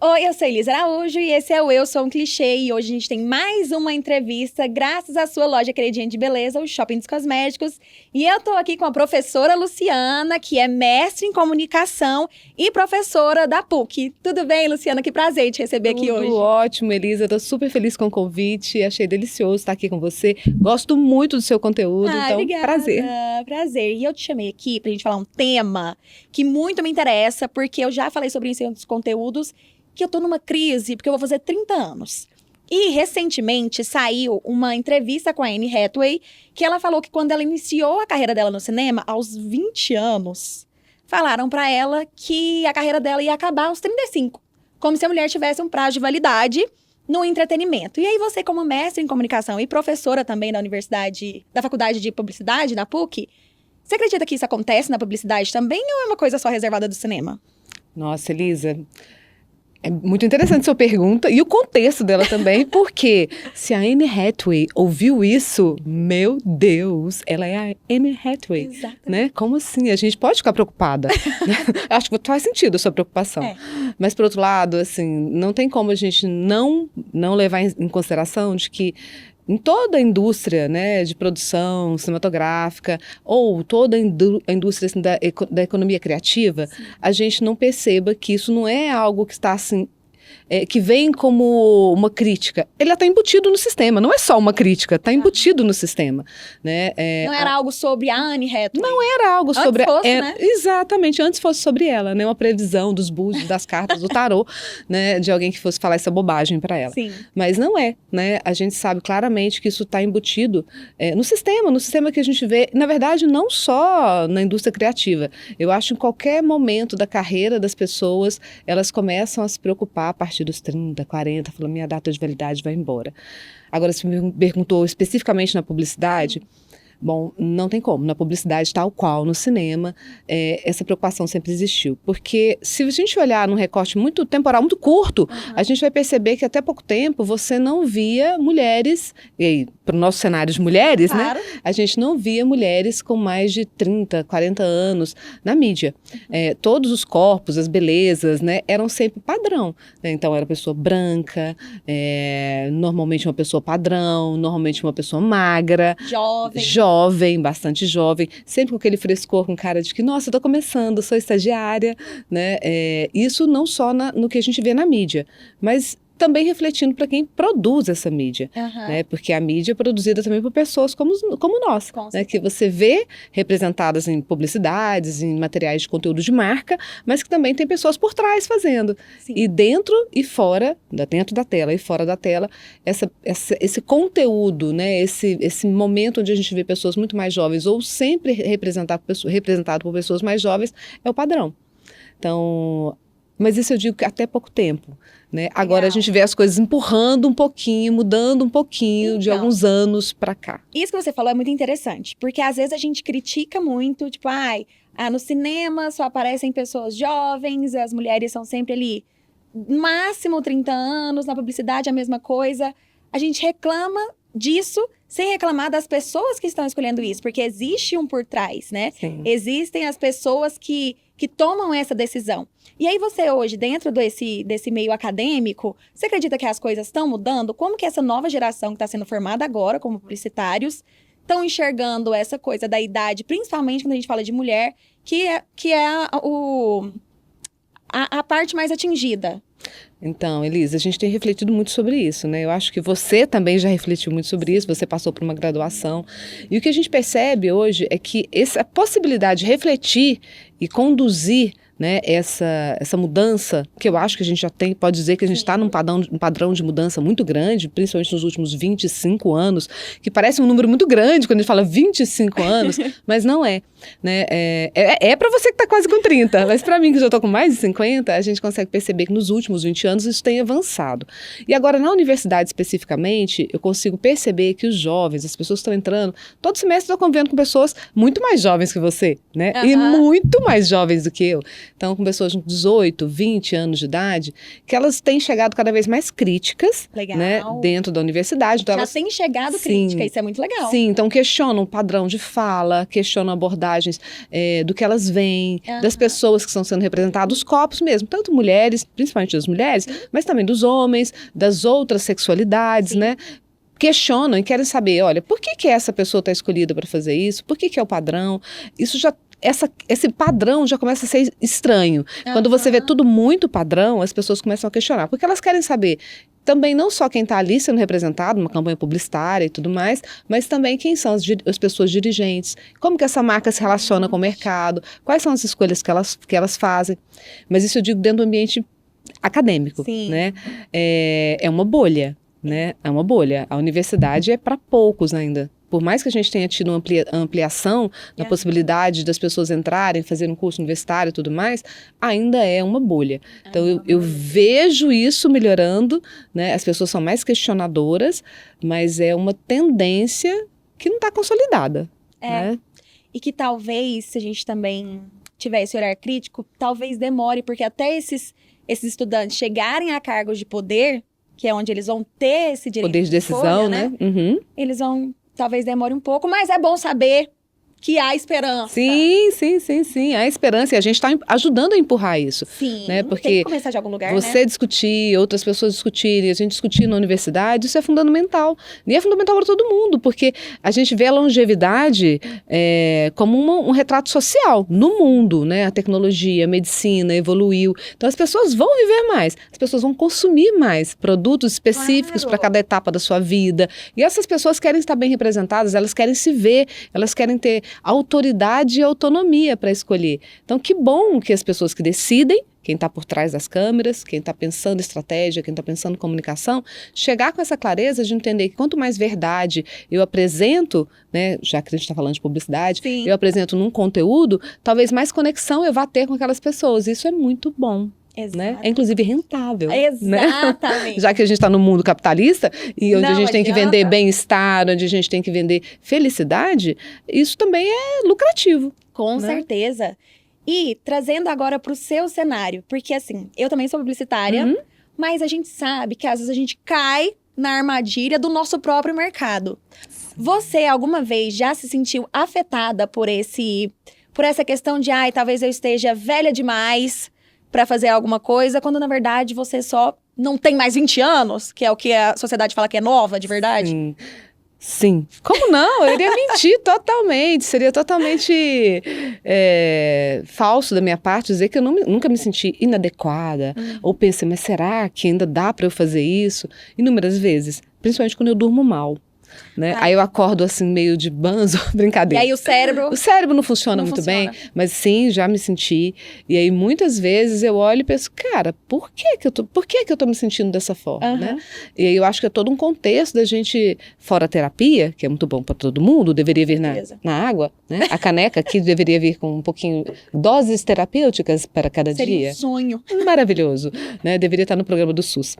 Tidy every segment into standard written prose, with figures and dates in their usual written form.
Oi, eu sou Elisa Araújo e esse é o Eu Sou um Clichê. E hoje a gente tem mais uma entrevista graças à sua loja queridinha de beleza, o Shopping dos Cosméticos. E eu tô aqui com a professora Luciana, que é mestre em comunicação e professora da PUC. Tudo bem, Luciana? Que prazer te receber aqui hoje. Tudo ótimo, Elisa. Tô super feliz com o convite. Achei delicioso estar aqui com você. Gosto muito do seu conteúdo, então obrigada. Prazer. E eu te chamei aqui pra gente falar um tema que muito me interessa, porque eu já falei sobre isso em outros conteúdos, que eu tô numa crise, porque eu vou fazer 30 anos. E, recentemente, saiu uma entrevista com a Anne Hathaway, que ela falou que quando ela iniciou a carreira dela no cinema, aos 20 anos, falaram pra ela que a carreira dela ia acabar aos 35, como se a mulher tivesse um prazo de validade no entretenimento. E aí você, como mestre em comunicação e professora também da Faculdade de Publicidade, da PUC, você acredita que isso acontece na publicidade também ou é uma coisa só reservada do cinema? Nossa, Elisa, é muito interessante sua pergunta e o contexto dela também, porque se a Anne Hathaway ouviu isso, meu Deus, ela é a Anne Hathaway, Exatamente. Né? Como assim? A gente pode ficar preocupada. Acho que faz sentido a sua preocupação. Mas, por outro lado, assim, não tem como a gente não levar em consideração de que em toda a indústria, né, de produção cinematográfica ou toda a indústria assim, da economia criativa, sim, a gente não perceba que isso não é algo que está assim, que vem como uma crítica. Ele está embutido no sistema, não é só uma crítica, está embutido no sistema. Né? Não era algo sobre a Anne Hathaway? Não era algo sobre... Antes fosse, né? Exatamente, antes fosse sobre ela, né? Uma previsão dos búzios, das cartas, do tarô, né? De alguém que fosse falar essa bobagem para ela. Sim. Mas não é, né? A gente sabe claramente que isso está embutido no sistema que a gente vê, na verdade, não só na indústria criativa. Eu acho que em qualquer momento da carreira das pessoas, elas começam a se preocupar a partir dos 30, 40, falando, minha data de validade vai embora. Agora, você me perguntou especificamente na publicidade, bom, não tem como. Na publicidade, tal qual no cinema, essa preocupação sempre existiu. Porque se a gente olhar num recorte muito temporal, muito curto, a gente vai perceber que até pouco tempo você não via mulheres, e aí, para o nosso cenário de mulheres, claro, né? A gente não via mulheres com mais de 30, 40 anos na mídia. Todos os corpos, as belezas, né, eram sempre padrão. Né? Então, era pessoa branca, normalmente uma pessoa padrão, normalmente uma pessoa magra, jovem, bastante jovem, sempre com aquele frescor, com cara de que, nossa, eu tô começando, sou estagiária, né? Isso não só no que a gente vê na mídia, mas também refletindo para quem produz essa mídia, né? Porque a mídia é produzida também por pessoas como nós, né? Que você vê representadas em publicidades, em materiais de conteúdo de marca, mas que também tem pessoas por trás fazendo. Sim. E dentro e fora, dentro da tela e fora da tela, esse conteúdo, né? Esse momento onde a gente vê pessoas muito mais jovens ou sempre representado por pessoas mais jovens, é o padrão. Então... Mas isso eu digo que até pouco tempo, né? Agora a gente vê as coisas empurrando um pouquinho, mudando um pouquinho de alguns anos para cá. Isso que você falou é muito interessante, porque às vezes a gente critica muito, tipo, no cinema só aparecem pessoas jovens, as mulheres são sempre ali, máximo 30 anos, na publicidade a mesma coisa. A gente reclama disso sem reclamar das pessoas que estão escolhendo isso, porque existe um por trás, né? Sim. Existem as pessoas que tomam essa decisão. E aí você hoje, dentro desse meio acadêmico, você acredita que as coisas estão mudando? Como que essa nova geração que está sendo formada agora como publicitários estão enxergando essa coisa da idade, principalmente quando a gente fala de mulher, que é a parte mais atingida? Então, Elisa, a gente tem refletido muito sobre isso, né? Eu acho que você também já refletiu muito sobre isso, você passou por uma graduação. E o que a gente percebe hoje é que essa possibilidade de refletir e conduzir, né, essa mudança, que eu acho que a gente já pode dizer que a gente está num padrão de mudança muito grande, principalmente nos últimos 25 anos, que parece um número muito grande quando a gente fala 25 anos, mas não é. Né? É para você que está quase com 30, mas para mim que já estou com mais de 50, a gente consegue perceber que nos últimos 20 anos isso tem avançado. E agora na universidade especificamente, eu consigo perceber que os jovens, as pessoas que estão entrando, todo semestre eu estou convivendo com pessoas muito mais jovens que você, né? E muito mais jovens do que eu. Então, com pessoas de 18, 20 anos de idade, que elas têm chegado cada vez mais críticas, Legal. né, dentro da universidade. Então, Já elas, tem chegado sim, crítica, isso é muito legal. sim, então questionam o padrão de fala, questionam abordagens do que elas veem, das pessoas que estão sendo representadas, dos corpos mesmo, tanto mulheres, principalmente das mulheres, mas também dos homens, das outras sexualidades, né? Questionam e querem saber, olha, por que essa pessoa está escolhida para fazer isso? Por que é o padrão? Isso já, esse padrão já começa a ser estranho. Quando você vê tudo muito padrão, as pessoas começam a questionar, porque elas querem saber também não só quem está ali sendo representado, uma campanha publicitária e tudo mais, mas também quem são as pessoas dirigentes, como que essa marca se relaciona com o mercado, quais são as escolhas que elas fazem. Mas isso eu digo dentro do ambiente acadêmico, né? É uma bolha. Né? É uma bolha. A universidade é para poucos ainda. Por mais que a gente tenha tido uma ampliação na possibilidade das pessoas entrarem, fazer um curso universitário e tudo mais, ainda é uma bolha. Então, eu vejo isso melhorando, né? As pessoas são mais questionadoras, mas é uma tendência que não está consolidada. Né? E que talvez, se a gente também tiver esse olhar crítico, talvez demore, porque até esses estudantes chegarem a cargos de poder, que é onde eles vão ter esse direito poder de decisão, né? Eles vão, talvez demore um pouco, mas é bom saber que há esperança. Sim. Há esperança e a gente está ajudando a empurrar isso. Sim, né? Porque tem que começar de algum lugar, você discutir, outras pessoas discutirem, a gente discutir na universidade, isso é fundamental. E é fundamental para todo mundo, porque a gente vê a longevidade como um retrato social no mundo, né? A tecnologia, a medicina evoluiu. Então as pessoas vão viver mais, as pessoas vão consumir mais produtos específicos para cada etapa da sua vida. E essas pessoas querem estar bem representadas, elas querem se ver, elas querem ter autoridade e autonomia para escolher. Então, que bom que as pessoas que decidem, quem está por trás das câmeras, quem está pensando estratégia, quem está pensando comunicação, chegar com essa clareza de entender que quanto mais verdade eu apresento, né, já que a gente está falando de publicidade, eu apresento num conteúdo, talvez mais conexão eu vá ter com aquelas pessoas. Isso é muito bom. Né? É inclusive rentável. Exatamente. Né? Já que a gente está no mundo capitalista e onde a gente tem que vender bem-estar, onde a gente tem que vender felicidade, isso também é lucrativo. Com certeza. E trazendo agora para o seu cenário, porque assim, eu também sou publicitária, mas a gente sabe que às vezes a gente cai na armadilha do nosso próprio mercado. Você alguma vez já se sentiu afetada por essa questão de, talvez eu esteja velha demais para fazer alguma coisa, quando na verdade você só não tem mais 20 anos, que é o que a sociedade fala que é nova, de verdade? Sim. Como não? Eu iria mentir totalmente. Seria totalmente falso da minha parte dizer que eu nunca me senti inadequada. Ou pensei, mas será que ainda dá para eu fazer isso? Inúmeras vezes. Principalmente quando eu durmo mal. Né? Aí eu acordo assim meio de banzo, brincadeira. E aí o cérebro não funciona muito bem, mas sim, já me senti. E aí muitas vezes eu olho e penso, cara, por que eu tô me sentindo dessa forma, né? E aí eu acho que é todo um contexto da gente, fora a terapia, que é muito bom para todo mundo, deveria vir na água, né? A caneca aqui deveria vir com um pouquinho, doses terapêuticas para cada dia. Seria um sonho. Maravilhoso, né? Deveria estar no programa do SUS.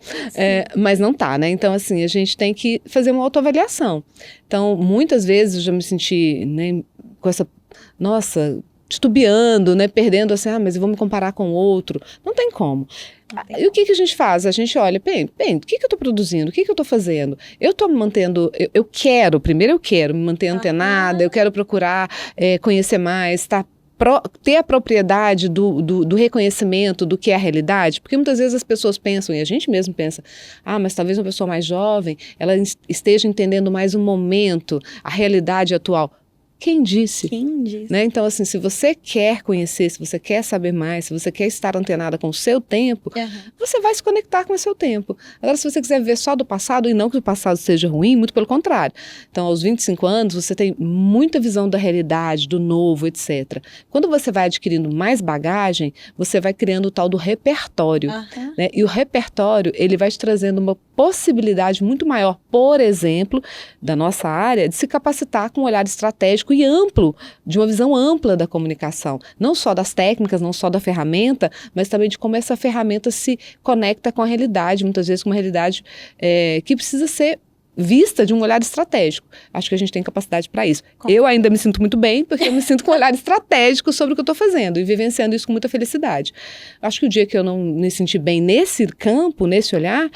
Mas não tá, né? Então assim, a gente tem que fazer uma autoavaliação. Então, muitas vezes eu já me senti, né, com essa, titubeando, né, perdendo assim, mas eu vou me comparar com o outro. Não tem como. E o que a gente faz? A gente olha, bem, o que eu estou produzindo? O que eu estou fazendo? Eu estou me mantendo, eu quero me manter antenada, eu quero procurar conhecer mais, ter a propriedade do reconhecimento do que é a realidade, porque muitas vezes as pessoas pensam, e a gente mesmo pensa, mas talvez uma pessoa mais jovem, ela esteja entendendo mais o momento, a realidade atual. Quem disse? Né? Então, assim, se você quer conhecer, se você quer saber mais, se você quer estar antenada com o seu tempo, você vai se conectar com o seu tempo. Agora, se você quiser viver só do passado, e não que o passado seja ruim, muito pelo contrário. Então, aos 25 anos, você tem muita visão da realidade, do novo, etc. Quando você vai adquirindo mais bagagem, você vai criando o tal do repertório. Né? E o repertório, ele vai te trazendo uma possibilidade muito maior, por exemplo, da nossa área, de se capacitar com um olhar estratégico e amplo, de uma visão ampla da comunicação, não só das técnicas, não só da ferramenta, mas também de como essa ferramenta se conecta com a realidade, muitas vezes com uma realidade que precisa ser vista de um olhar estratégico. Acho que a gente tem capacidade para isso. Eu ainda me sinto muito bem, porque eu me sinto com um olhar estratégico sobre o que eu estou fazendo e vivenciando isso com muita felicidade. Acho que o dia que eu não me sentir bem nesse campo, nesse olhar,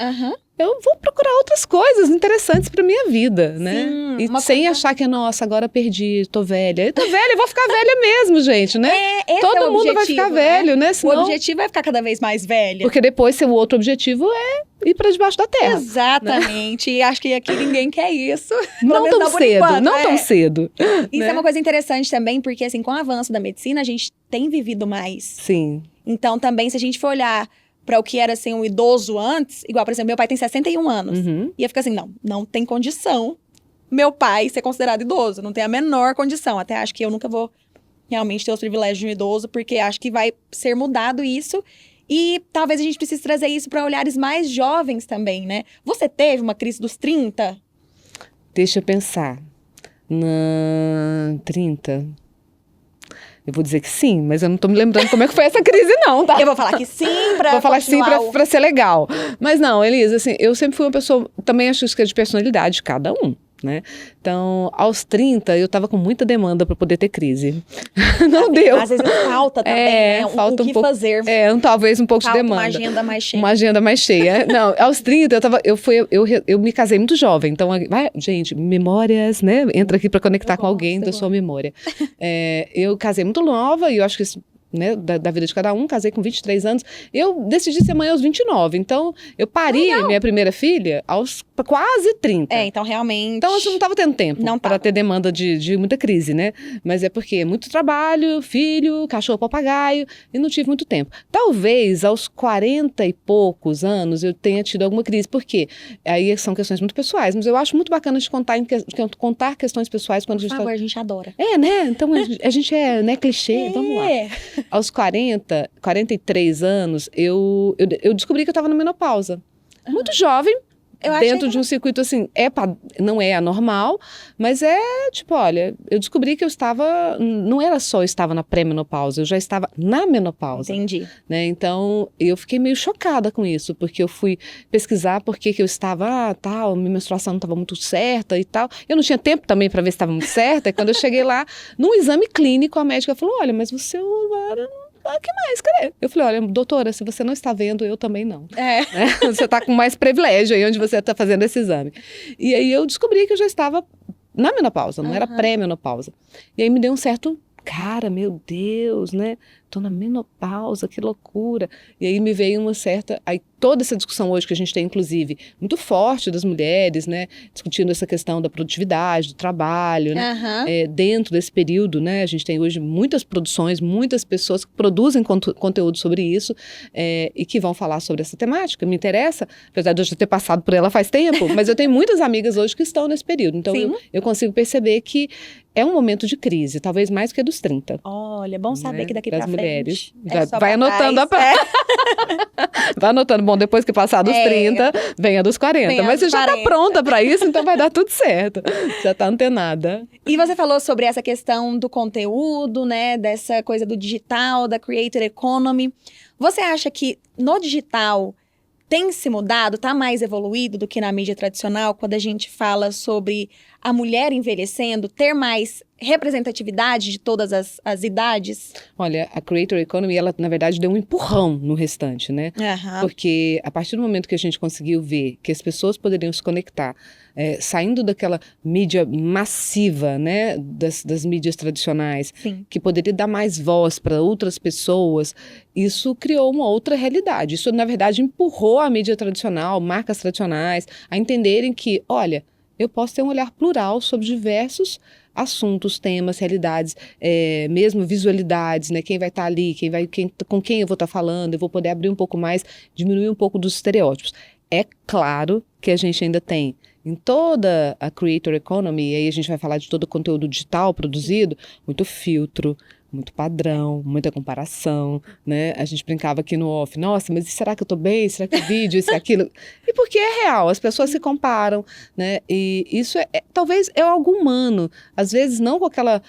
eu vou procurar outras coisas interessantes para minha vida, né? Sim, E sem achar que, nossa, agora perdi, tô velha. Eu tô velha e vou ficar velha mesmo, gente, né? Todo mundo vai ficar velho, né? Senão... O objetivo é ficar cada vez mais velha. Porque depois, o outro objetivo é ir para debaixo da terra. Exatamente. Né? E acho que aqui ninguém quer isso. Não tão cedo, não tão cedo. Isso é uma coisa interessante também, porque assim, com o avanço da medicina, a gente tem vivido mais. Sim. Então também, se a gente for olhar para o que era assim, um idoso antes, igual, por exemplo, meu pai tem 61 anos. Ia ficar assim, não tem condição meu pai ser considerado idoso. Não tem a menor condição. Até acho que eu nunca vou realmente ter os privilégios de um idoso, porque acho que vai ser mudado isso. E talvez a gente precise trazer isso para olhares mais jovens também, né? Você teve uma crise dos 30? Deixa eu pensar. 30... Eu vou dizer que sim, mas eu não tô me lembrando como é que foi essa crise, não, tá? Eu vou falar que sim pra Vou falar que sim continuar pra ser legal. Mas não, Elisa, assim, eu sempre fui uma pessoa... Também acho que é de personalidade de cada um, né? Então, aos 30, eu tava com muita demanda pra poder ter crise. Não deu. Às vezes falta também, né? Falta o que pouco, fazer. Talvez um pouco Falta de demanda. uma agenda mais cheia. Uma agenda mais cheia. Não, aos 30, eu me casei muito jovem. Então, gente, memórias, né? Entra aqui pra conectar com alguém da sua memória. Eu casei muito nova e eu acho que isso, né, da vida de cada um, casei com 23 anos. Eu decidi ser mãe aos 29. Então, eu pari minha primeira filha aos quase 30. Então realmente... Então, assim, não estava tendo tempo para ter demanda de muita crise, né? Mas é porque é muito trabalho, filho, cachorro, papagaio, e não tive muito tempo. Talvez, aos 40 e poucos anos, eu tenha tido alguma crise. Por quê? Aí são questões muito pessoais, mas eu acho muito bacana de contar questões pessoais quando a gente adora. Né? Então, a gente né, clichê, vamos lá. Aos 43 anos, eu descobri que eu estava na menopausa. Muito jovem, dentro de um circuito assim, não é anormal, mas tipo, olha, eu descobri que eu estava, não era só eu estava na pré-menopausa, eu já estava na menopausa. Entendi. Né? Então, eu fiquei meio chocada com isso, porque eu fui pesquisar por que eu estava, minha menstruação não estava muito certa e tal. Eu não tinha tempo também para ver se estava muito certa, e quando eu cheguei lá, num exame clínico, a médica falou, olha, mas você agora... O que mais? Cadê? Eu falei, olha, doutora, se você não está vendo, eu também não. Né? Você está com mais privilégio aí onde você está fazendo esse exame. E aí eu descobri que eu já estava na menopausa, não era pré-menopausa. E aí me deu um certo... Cara, meu Deus, né? Tô na menopausa, que loucura. E aí me veio uma certa... Aí toda essa discussão hoje que a gente tem, inclusive, muito forte das mulheres, né? Discutindo essa questão da produtividade, do trabalho, né? Dentro desse período, né? A gente tem hoje muitas produções, muitas pessoas que produzem conteúdo sobre isso e que vão falar sobre essa temática. Me interessa, apesar de eu já ter passado por ela faz tempo, mas eu tenho muitas amigas hoje que estão nesse período. Então, eu consigo perceber que é um momento de crise, talvez mais que a dos 30. Olha, bom saber, né? Que daqui pra mulheres. Frente. Vai anotando Vai anotando. Bom, depois que passar dos 30, vem a dos 40. Mas você já tá pronta pra isso, então vai dar tudo certo. Já tá antenada. E você falou sobre essa questão do conteúdo, né? Dessa coisa do digital, da creator economy. Você acha que no digital tem se mudado, tá mais evoluído do que na mídia tradicional, quando a gente fala sobre a mulher envelhecendo, ter mais representatividade de todas as idades? Olha, a Creator Economy, ela, na verdade, deu um empurrão no restante, né? Porque a partir do momento que a gente conseguiu ver que as pessoas poderiam se conectar, saindo daquela mídia massiva, né, das mídias tradicionais, que poderia dar mais voz para outras pessoas, isso criou uma outra realidade. Isso, na verdade, empurrou a mídia tradicional, marcas tradicionais, a entenderem que, olha, eu posso ter um olhar plural sobre diversos assuntos, temas, realidades, mesmo visualidades, né? Quem vai estar ali, com quem eu vou estar falando, eu vou poder abrir um pouco mais, diminuir um pouco dos estereótipos. É claro que a gente ainda tem em toda a Creator Economy, e aí a gente vai falar de todo o conteúdo digital produzido, muito filtro, muito padrão, muita comparação, né? A gente brincava aqui no off, nossa, mas será que eu tô bem? Será que o vídeo, isso e aquilo? E porque é real, as pessoas se comparam, né? E isso talvez é algo humano, às vezes não com aquela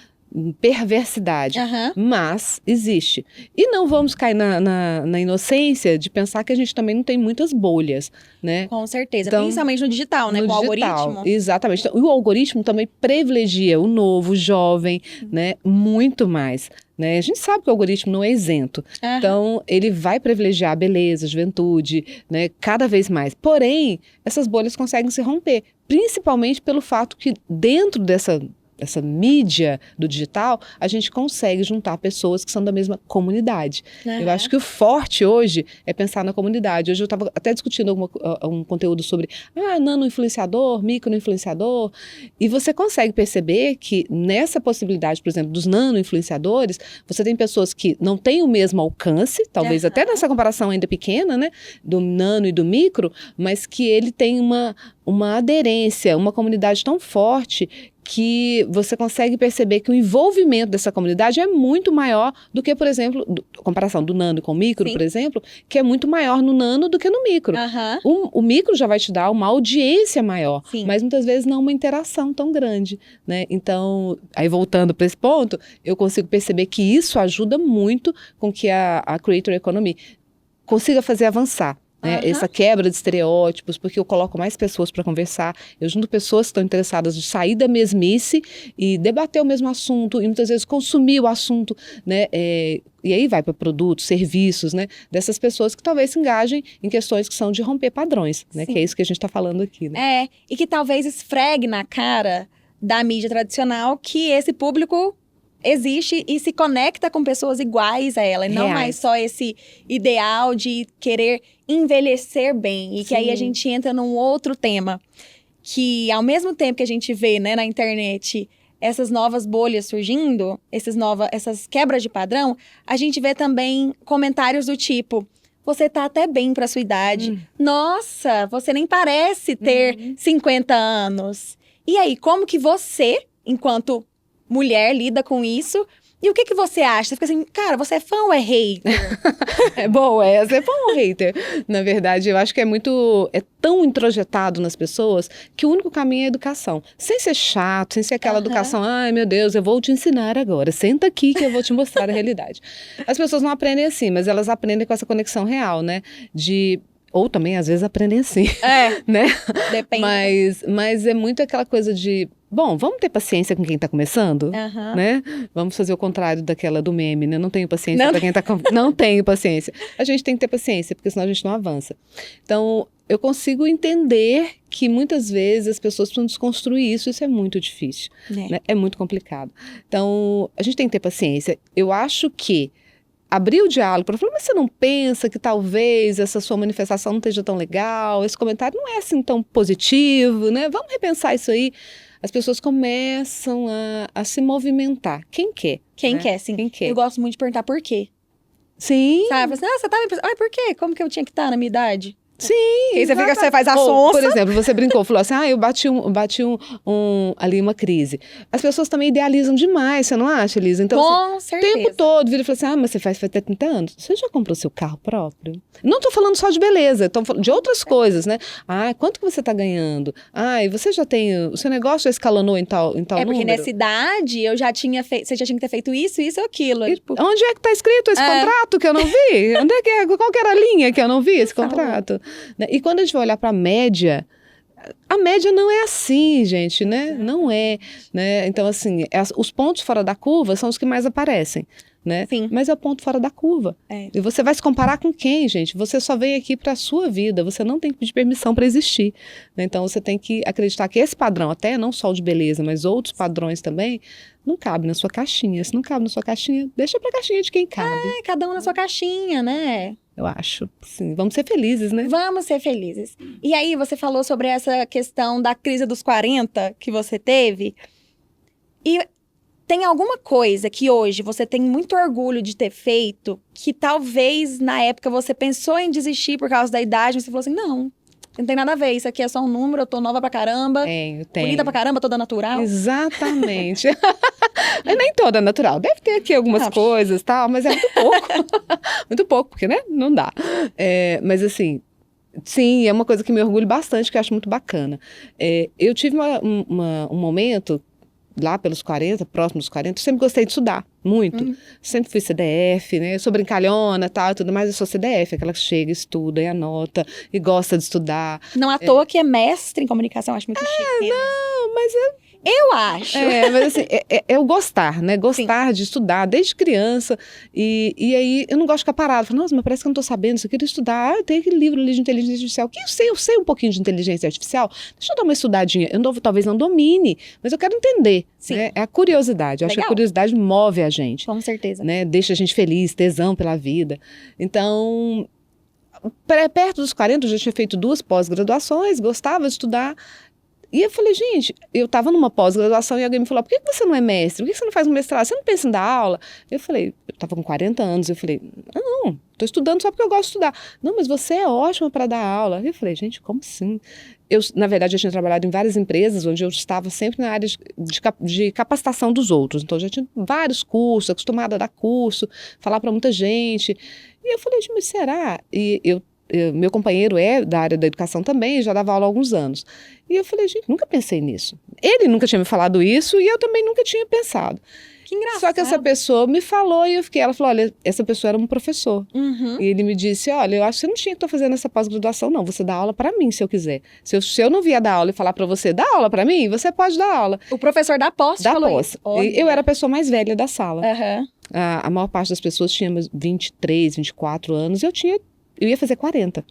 perversidade, Aham. mas existe. E não vamos cair na inocência de pensar que a gente também não tem muitas bolhas, né? Com certeza. Então, Principalmente no digital, né? No Com o digital, algoritmo. exatamente. Então, o algoritmo também privilegia o novo, o jovem, né? Muito mais. Né? A gente sabe que o algoritmo não é isento. Aham. Então, ele vai privilegiar a beleza, a juventude, né? Cada vez mais. Porém, essas bolhas conseguem se romper, principalmente pelo fato que dentro dessa mídia do digital, a gente consegue juntar pessoas que são da mesma comunidade. Aham. Eu acho que o forte hoje é pensar na comunidade. Hoje eu estava até discutindo um conteúdo sobre nano-influenciador, micro-influenciador, e você consegue perceber que nessa possibilidade, por exemplo, dos nano-influenciadores, você tem pessoas que não têm o mesmo alcance, talvez Aham. até nessa comparação ainda pequena, né, do nano e do micro, mas que ele tem uma aderência, uma comunidade tão forte que você consegue perceber que o envolvimento dessa comunidade é muito maior do que, por exemplo, comparação do nano com o micro, Sim. por exemplo, que é muito maior no nano do que no micro. Aham. O micro já vai te dar uma audiência maior, Sim. mas muitas vezes não uma interação tão grande, né? Então, aí voltando para esse ponto, eu consigo perceber que isso ajuda muito com que a Creator Economy consiga fazer avançar. Né? Aham. Essa quebra de estereótipos, porque eu coloco mais pessoas para conversar, eu junto pessoas que estão interessadas de sair da mesmice e debater o mesmo assunto, e muitas vezes consumir o assunto, né? E aí vai para produtos, serviços, né? Dessas pessoas que talvez se engajem em questões que são de romper padrões, né? Sim. Que é isso que a gente está falando aqui, né? É, e que talvez esfregue na cara da mídia tradicional que esse público existe e se conecta com pessoas iguais a ela, e não Reais. mais só esse ideal de querer envelhecer bem. E que aí a Sim. gente entra num outro tema, que ao mesmo tempo que a gente vê, né, na internet essas novas bolhas surgindo, essas quebras de padrão, a gente vê também comentários do tipo: você tá até bem pra sua idade. Nossa, você nem parece ter 50 anos. E aí, como que você, enquanto mulher, lida com isso? E o que você acha? Você fica assim, cara, você é fã ou é hater? É bom, é bom o hater. Na verdade, eu acho que é tão introjetado nas pessoas que o único caminho é a educação. Sem ser chato, sem ser aquela Aham. educação, ai meu Deus, eu vou te ensinar agora, senta aqui que eu vou te mostrar a realidade. As pessoas não aprendem assim, mas elas aprendem com essa conexão real, né? Ou também, às vezes, aprendem assim, É, né? depende. Mas é muito aquela coisa de, bom, vamos ter paciência com quem está começando, Aham. né? Vamos fazer o contrário daquela do meme, né? Não tenho paciência Não. para quem está... Não tenho paciência. A gente tem que ter paciência, porque senão a gente não avança. Então, eu consigo entender que muitas vezes as pessoas precisam desconstruir isso é muito difícil, né? É muito complicado. Então, a gente tem que ter paciência. Eu acho que abrir o diálogo para falar, mas você não pensa que talvez essa sua manifestação não esteja tão legal, esse comentário não é assim tão positivo, né? Vamos repensar isso aí. As pessoas começam a se movimentar. Quem quer? Quem né? quer, sim. Quem quer? Eu gosto muito de perguntar por quê. Sim. Sabe? Assim, você tá me pensando, por quê? Como que eu tinha que estar na minha idade? Sim, E aí você fica, você faz a Ou, por sonsa. exemplo, você brincou, falou assim, eu bati ali uma crise. As pessoas também idealizam demais, você não acha, Elisa? Então, Com o certeza. tempo todo vira e fala assim, mas você faz até 30 anos? Você já comprou seu carro próprio? Não tô falando só de beleza, tô falando de outras coisas, né? Quanto que você tá ganhando? E você já tem, o seu negócio já escalonou em tal Porque número? nessa idade eu já tinha feito, você já tinha que ter feito isso, isso ou aquilo. E Tipo, onde é que tá escrito esse contrato que eu não vi? Onde é que qual que era a linha que eu não vi esse Falou. contrato? Né? E quando a gente vai olhar para a média não é assim, gente, né? Não é, né? Então, assim, os pontos fora da curva são os que mais aparecem, né? Sim. Mas é o ponto fora da curva. É. E você vai se comparar com quem, gente? Você só veio aqui para a sua vida, você não tem que pedir permissão para existir, né? Então, você tem que acreditar que esse padrão, até não só o de beleza, mas outros padrões também, não cabe na sua caixinha. Se não cabe na sua caixinha, deixa para a caixinha de quem cabe, cada um na sua caixinha, né? eu acho. Sim, vamos ser felizes, né? Vamos ser felizes. E aí, você falou sobre essa questão da crise dos 40 que você teve. E tem alguma coisa que hoje você tem muito orgulho de ter feito que talvez na época você pensou em desistir por causa da idade, mas você falou assim, não tem nada a ver, isso aqui é só um número, eu tô nova pra caramba, Tenho. bonita pra caramba, toda natural. Exatamente. Mas nem toda natural. Deve ter aqui algumas coisas e tal, mas é muito pouco. Muito pouco, porque, né? Não dá. Mas assim, sim, é uma coisa que me orgulho bastante, que eu acho muito bacana. Eu tive um momento, lá pelos 40, próximos dos 40, eu sempre gostei de estudar, muito. Sempre fui CDF, né? Eu sou brincalhona e tal, e tudo mais, eu sou CDF, aquela que chega, estuda e anota, e gosta de estudar. Não à toa que é mestre em comunicação, acho muito chique. Não, mas Eu acho. mas assim, é o gostar, né? Gostar de estudar desde criança. E aí eu não gosto de ficar parada. Falo, nossa, mas parece que eu não tô sabendo, eu queria estudar. Ah, tem aquele livro ali de inteligência artificial. Que eu sei um pouquinho de inteligência artificial. Deixa eu dar uma estudadinha. Talvez não domine, mas eu quero entender. Sim. Né? É a curiosidade. Eu acho que a curiosidade move a gente. Com certeza. Né? Deixa a gente feliz, tesão pela vida. Então, perto dos 40, eu já tinha feito 2 pós-graduações, gostava de estudar. E eu falei, gente, eu estava numa pós-graduação e alguém me falou, por que você não é mestre? Por que você não faz um mestrado? Você não pensa em dar aula? Eu falei, eu estava com 40 anos, eu falei, não, estou estudando só porque eu gosto de estudar. Não, mas você é ótima para dar aula. Eu falei, gente, como assim? Na verdade, eu tinha trabalhado em várias empresas onde eu estava sempre na área de capacitação dos outros. Então, eu já tinha vários cursos, acostumada a dar curso, falar para muita gente. E eu falei, mas será? Meu companheiro é da área da educação também, já dava aula há alguns anos. E eu falei, gente, nunca pensei nisso. Ele nunca tinha me falado isso e eu também nunca tinha pensado. Que engraçado. Só que essa pessoa me falou e ela falou, olha, essa pessoa era um professor. E ele me disse, olha, eu acho que você não tinha que estar fazendo essa pós-graduação, não. Você dá aula para mim, se eu quiser. Se eu não vier dar aula e falar para você, dá aula para mim, você pode dar aula. O professor da pós falou isso. Eu era a pessoa mais velha da sala. Uhum. A maior parte das pessoas tinha 23, 24 anos, eu ia fazer 40.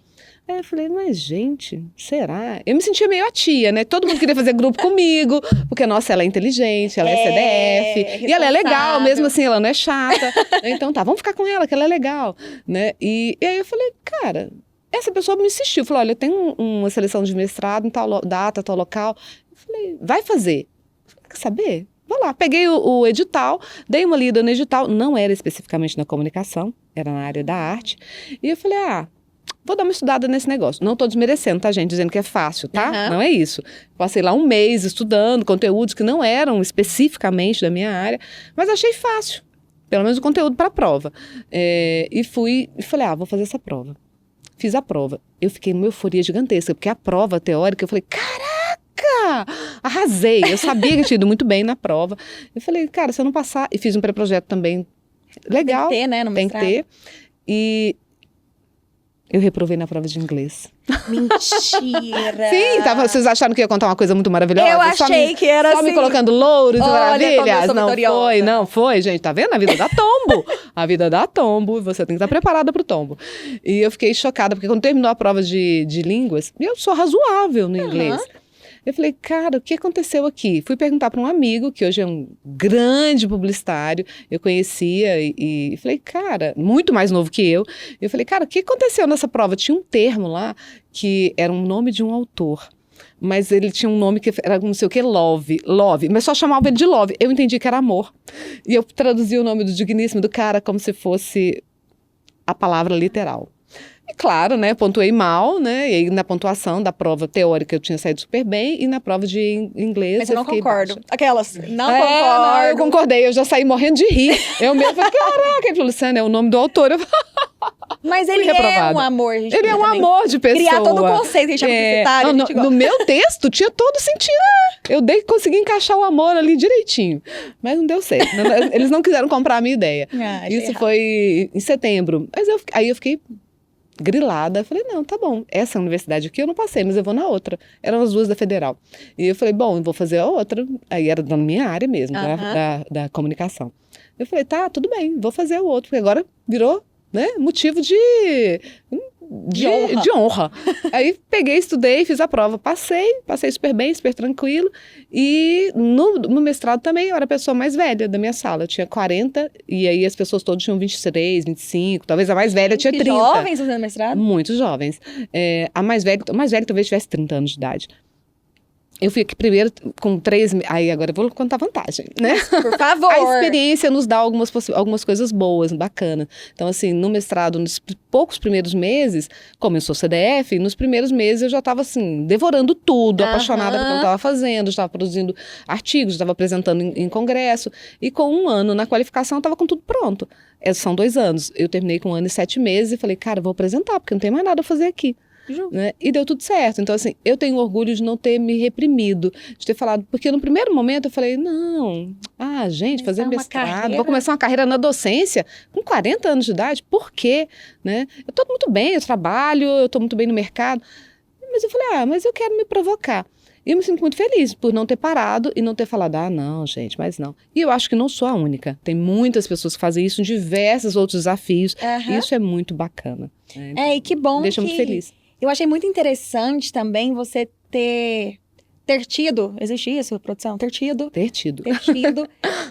Aí eu falei, mas gente, será? Eu me sentia meio a tia, né? Todo mundo queria fazer grupo comigo, porque, nossa, ela é inteligente, ela é CDF, e ela é legal, mesmo assim, ela não é chata. Então tá, vamos ficar com ela, que ela é legal, né? E aí eu falei, cara, essa pessoa me insistiu, falou, olha, eu tenho uma seleção de mestrado em tal data, tal local. Eu falei, vai fazer. Eu falei, quer saber? Vou lá, peguei o edital, dei uma lida no edital, não era especificamente na comunicação, era na área da arte, e eu falei, vou dar uma estudada nesse negócio. Não estou desmerecendo, tá, gente? Dizendo que é fácil, tá? Não é isso. Passei lá um mês estudando conteúdos que não eram especificamente da minha área, mas achei fácil. Pelo menos o conteúdo para a prova. E falei, vou fazer essa prova. Fiz a prova. Eu fiquei numa euforia gigantesca, porque a prova teórica, eu falei, caraca! Arrasei. Eu sabia que tinha ido muito bem na prova. Eu falei, cara, se eu não passar... E fiz um pré-projeto também legal. Tem que ter, né? No mestrado. Tem que ter. E... eu reprovei na prova de inglês. Mentira! Sim, vocês acharam que ia contar uma coisa muito maravilhosa? Eu achei que era só assim. me colocando louros e maravilhas. Não foi, gente. Tá vendo? A vida dá tombo. A vida dá tombo. Você tem que estar preparada pro tombo. E eu fiquei chocada, porque quando terminou a prova de línguas, eu sou razoável no inglês. Eu falei, cara, o que aconteceu aqui? Fui perguntar para um amigo, que hoje é um grande publicitário, eu conhecia e falei, cara, muito mais novo que eu. Eu falei, cara, o que aconteceu nessa prova? Tinha um termo lá que era um nome de um autor. Mas ele tinha um nome que era não sei o que, love, mas só chamava ele de love. Eu entendi que era amor. E eu traduzi o nome do digníssimo do cara como se fosse a palavra literal. E claro, né, pontuei mal, né, e aí na pontuação da prova teórica eu tinha saído super bem, e na prova de inglês mas eu não concordo. Baixa. Aquelas, não concordo. Não, eu concordei, eu já saí morrendo de rir. Eu mesmo falei, caraca, ele falou, Luciana, é o nome do autor. Eu... Mas ele é um amor, gente. Ele é um amor de pessoa. Criar todo o conceito que a gente chama publicitário. No meu texto tinha todo sentido. Eu consegui encaixar o amor ali direitinho. Mas não deu certo. Eles não quiseram comprar a minha ideia. Isso foi em setembro. Mas aí eu fiquei grilada, eu falei, não, tá bom, essa universidade aqui eu não passei, mas eu vou na outra. Eram as 2 da Federal. E eu falei, bom, eu vou fazer a outra. Aí era da minha área mesmo, da comunicação. Eu falei, tá, tudo bem, vou fazer o outro, porque agora virou, né, motivo de honra. Aí peguei, estudei, fiz a prova, passei super bem, super tranquilo. E no mestrado também eu era a pessoa mais velha da minha sala. Eu tinha 40 e aí as pessoas todas tinham 23, 25, talvez a mais velha tinha 30. Jovens fazendo mestrado? Muito jovens. A mais velha talvez tivesse 30 anos de idade. Eu fui aqui primeiro com 3... Aí agora eu vou contar vantagem, né? Por favor! A experiência nos dá algumas coisas boas, bacanas. Então, assim, no mestrado, nos poucos primeiros meses, como eu sou CDF, nos primeiros meses eu já estava, assim, devorando tudo, apaixonada pelo que eu estava fazendo, estava produzindo artigos, estava apresentando em congresso. E com 1 ano na qualificação, eu estava com tudo pronto. São 2 anos. Eu terminei com 1 ano e 7 meses e falei, cara, vou apresentar, porque não tem mais nada a fazer aqui. né? E deu tudo certo. Então, assim, eu tenho orgulho de não ter me reprimido, de ter falado, porque no primeiro momento eu falei, não, gente, fazer mestrado, vou começar uma carreira na docência com 40 anos de idade, por quê? Né? Eu estou muito bem, eu trabalho, eu estou muito bem no mercado, mas eu falei, mas eu quero me provocar. E eu me sinto muito feliz por não ter parado e não ter falado, não, gente, mas não. E eu acho que não sou a única. Tem muitas pessoas que fazem isso em diversos outros desafios. E isso é muito bacana. Né? Então, e que bom deixa muito feliz. Eu achei muito interessante também você ter tido, existe isso, produção? Ter tido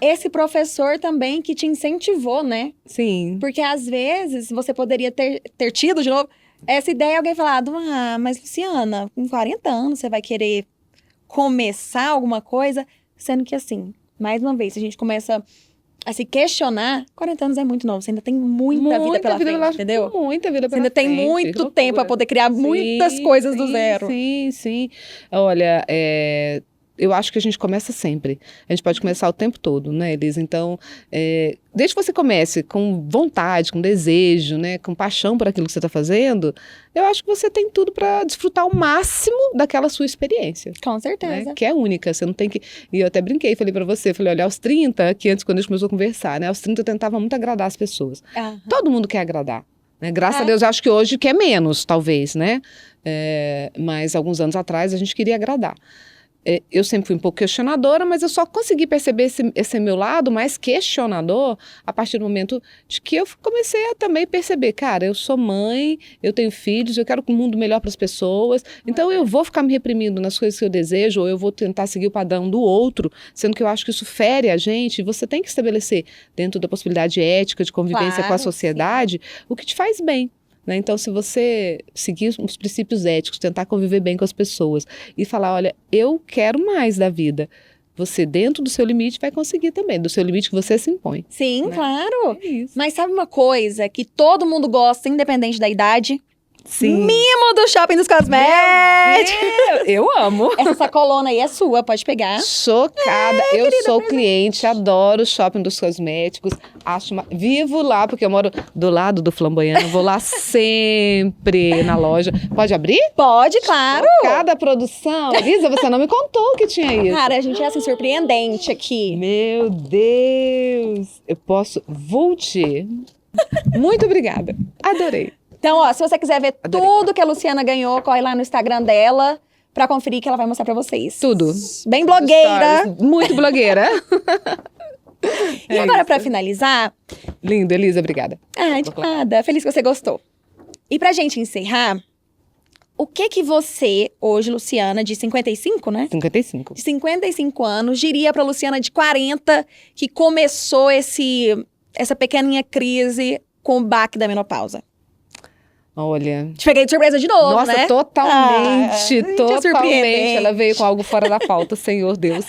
esse professor também que te incentivou, né? Sim. Porque às vezes você poderia ter tido de novo essa ideia, alguém falado, mas Luciana, com 40 anos você vai querer começar alguma coisa, sendo que assim, mais uma vez, se a gente começa a se questionar, 40 anos é muito novo, você ainda tem muita vida pela frente, entendeu? Muita vida pela frente. Você ainda tem muito tempo para poder criar muitas coisas do zero. Sim. Olha, eu acho que a gente começa sempre. A gente pode começar o tempo todo, né, Elisa? Então, desde que você comece com vontade, com desejo, né, com paixão por aquilo que você está fazendo, eu acho que você tem tudo para desfrutar o máximo daquela sua experiência. Com certeza. Né, que é única, você não tem que... E eu até brinquei, falei para você, olha, aos 30, que antes quando a gente começou a conversar, né, aos 30 eu tentava muito agradar as pessoas. Todo mundo quer agradar. Né? Graças a Deus, eu acho que hoje quer menos, talvez, né? Mas alguns anos atrás a gente queria agradar. Eu sempre fui um pouco questionadora, mas eu só consegui perceber esse meu lado mais questionador a partir do momento de que eu comecei a também perceber, cara, eu sou mãe, eu tenho filhos, eu quero um mundo melhor para as pessoas, então eu vou ficar me reprimindo nas coisas que eu desejo, ou eu vou tentar seguir o padrão do outro, sendo que eu acho que isso fere a gente, e você tem que estabelecer, dentro da possibilidade ética de convivência com a sociedade, o que te faz bem. Né? Então, se você seguir os princípios éticos, tentar conviver bem com as pessoas e falar, olha, eu quero mais da vida, você dentro do seu limite vai conseguir também, do seu limite que você se impõe. Sim, né? Claro. É isso. Mas sabe uma coisa que todo mundo gosta, independente da idade? Sim. Mimo do Shopping dos Cosméticos! Eu amo! Essa sacolona aí é sua, pode pegar. Chocada! Eu sou cliente, adoro o Shopping dos Cosméticos. Vivo lá, porque eu moro do lado do Flamboyant. Vou lá sempre na loja. Pode abrir? Pode, claro! Cada produção. Elisa, você não me contou que tinha isso. Cara, a gente é assim, surpreendente aqui. Meu Deus! Eu posso... Volte. Muito obrigada. Adorei. Então, ó, se você quiser ver tudo que a Luciana ganhou, corre lá no Instagram dela pra conferir que ela vai mostrar pra vocês. Tudo. Bem blogueira. Muito blogueira. E agora, pra finalizar... Lindo, Elisa, obrigada. De nada. Feliz que você gostou. E pra gente encerrar, o que você, hoje, Luciana, de 55, né? 55. De 55 anos, diria pra Luciana de 40, que começou essa pequeninha crise com o baque da menopausa? Olha... Te peguei de surpresa de novo, Nossa, né? Totalmente. Ela veio com algo fora da pauta, Senhor Deus.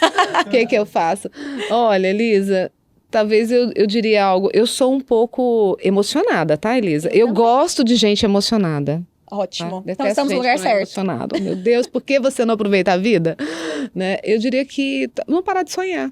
O que eu faço? Olha, Elisa, talvez eu diria algo... Eu sou um pouco emocionada, tá, Elisa? Eu gosto de gente emocionada. Ótimo. Tá? Então estamos no lugar certo. Emocionado. Meu Deus, por que você não aproveita a vida? Né? Eu diria que não parar de sonhar.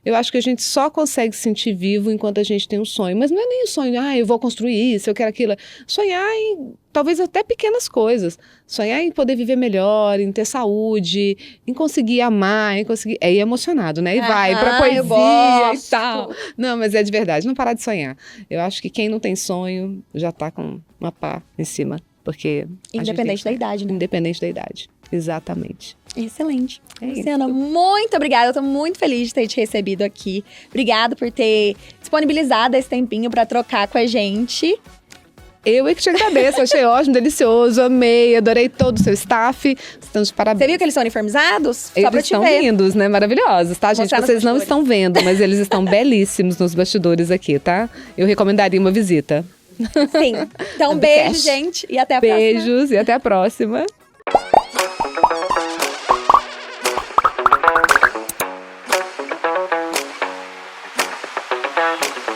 Eu acho que a gente só consegue se sentir vivo enquanto a gente tem um sonho. Mas não é nem um sonho, eu vou construir isso, eu quero aquilo. Sonhar em, talvez até pequenas coisas. Sonhar em poder viver melhor, em ter saúde, em conseguir amar, em conseguir... É ir emocionado, né? E vai pra poesia e tal. Não, mas é de verdade, não parar de sonhar. Eu acho que quem não tem sonho já tá com uma pá em cima. Porque... Independente da idade, né? Independente da idade. Exatamente. Excelente. Luciana, muito obrigada. Eu tô muito feliz de ter te recebido aqui. Obrigada por ter disponibilizado esse tempinho pra trocar com a gente. Eu é que te agradeço, achei ótimo, delicioso, amei, adorei todo o seu staff. Estamos de parabéns. Você viu que eles são uniformizados? Eles estão lindos, né? Maravilhosos, tá, gente? Vocês não estão vendo, mas eles estão belíssimos nos bastidores aqui, tá? Eu recomendaria uma visita. Sim. Então, beijo, gente, e até a próxima. Beijos e até a próxima.